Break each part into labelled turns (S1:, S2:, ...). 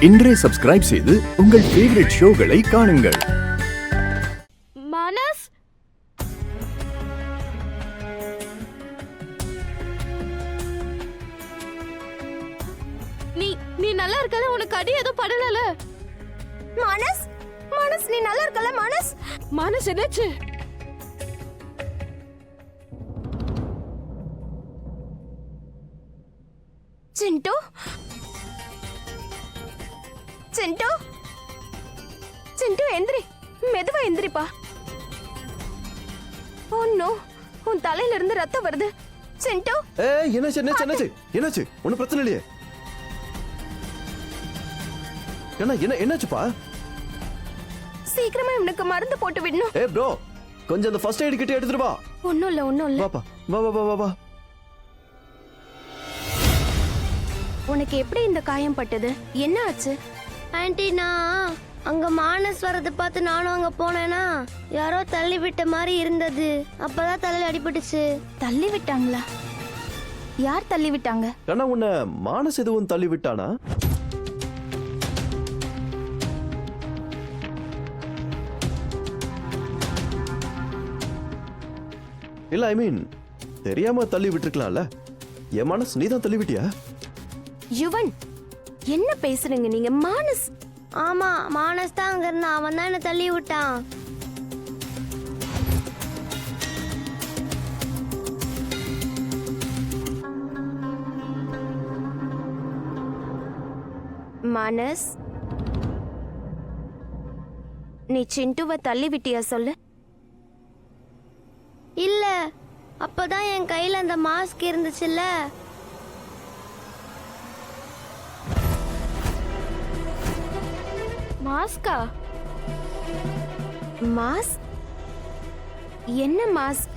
S1: இன்றே சப்ஸ்கிரைப் செய்து உங்கள் ஃபேவரட் ஷோகளை காணுங்கள்.
S2: மானஸ், நீ நல்லா இருக்கல? உனக்கு அடி எதுவும் படலல?
S3: மானஸ், மானஸ் நீ நல்லா இருக்கல? மானஸ்,
S2: மானஸ் என்னாச்சு?
S3: சிண்டு, சிண்டு, சிண்டு எந்திரி, மெதுவா எந்திரிப்பா. ஓ நோ, உன் தலையில இருந்து ரத்தம் வருது. சிண்டு,
S4: ஏய் என்னாச்சு என்னாச்சு என்னாச்சு என்னாச்சு? ஒன்னும் பிரச்சனை இல்லையே? என்னாச்சுப்பா?
S3: சீக்கிரமா இவனுக்கு மருந்து போட்டு விடணும்.
S4: ஏய் ப்ரோ, கொஞ்சம் அந்த ஃபர்ஸ்ட் எய்ட் கிட்ட எடுத்துட்டு வா.
S3: ஒண்ணும் இல்ல.
S4: வாப்பா, வா வா வா வா.
S3: உனக்கு எப்படி இந்த காயம் பட்டது? என்ன ஆச்சு?
S5: ஆன்ட்டி, நான் அங்க மானஸ் வரதை பார்த்து நானும் அங்க போனேனா, யாரோ தள்ளி விட்ட மாதிரி இருந்தது. அப்பதான் தலையில அடிபட்டுச்சு.
S3: தள்ளி விட்டாங்களா? யார் தள்ளி விட்டாங்க?
S4: கண்ணா, உன்னை மானஸ் எதுவும் தள்ளி விட்டானா? இல்ல, ஐ மீன் தெரியாம தள்ளி விட்டுருக்கலாம்ல. என் மனசு நீதான் தள்ளி விட்டியா?
S3: யுவன், என்ன பேசுறீங்க நீங்க? மானஸ்,
S5: ஆமா, மானஸ் தான் அங்க இருந்தான். அவன் தான் என்ன தள்ளி விட்டான்.
S3: மானஸ், நீ சிண்டுவை தள்ளி விட்டியா? சொல்லு.
S5: இல்ல, அப்பதான் என் கையில அந்த மாஸ்க் இருந்துச்சுல்ல.
S3: மாஸ்கா? மாஸ்க்? என்ன மாஸ்க்?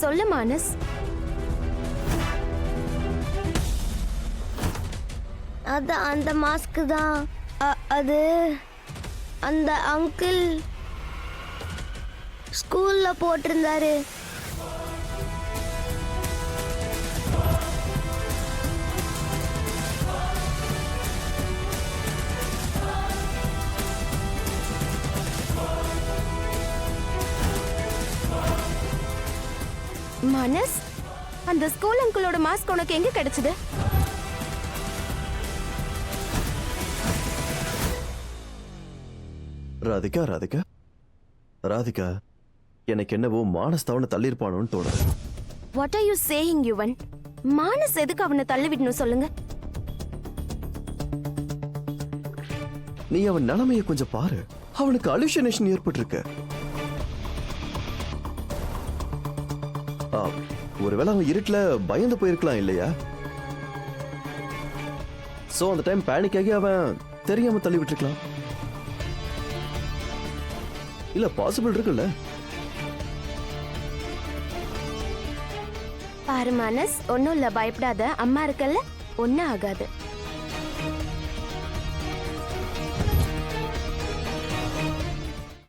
S3: சொல்லு மானஸ்.
S5: அதான் அந்த மாஸ்க் தான். அது அந்த அங்கிள் ஸ்கூல்ல போட்டிருந்தாரு.
S3: மானஸ், அந்த ஸ்கூல் அங்கிளோட மாஸ்க் உனக்கு எங்க கிடைச்சது?
S4: ராதிகா, ராதிகா, ராதிகா, எனக்கு என்னவோ மானஸ் தவணை தள்ளியிருப்பானோன்னு தோணுது.
S3: What are you saying Yuvan? Manas எதுக்கு அவனை தள்ளி விடணும் சொல்லுங்க?
S4: நீ அவன் நிலைமையை கொஞ்சம் பாரு. அவனுக்கு அலுசினேஷன் ஏற்பட்டிருக்கு. ஒருவேளை அவன் இருட்டுல பயந்து போயிருக்கலாம் இல்லையா? சோ அந்த டைம் பேனிக் ஆகி அவன் தெரியாம தள்ளி விட்டுருக்கலாம். இல்ல, பாசிபிள் இருக்குல்ல?
S3: பாரு மானஸ், ஒன்னும் இல்ல, பயப்படாத. அம்மா இருக்கல்ல, ஒன்னும் ஆகாது.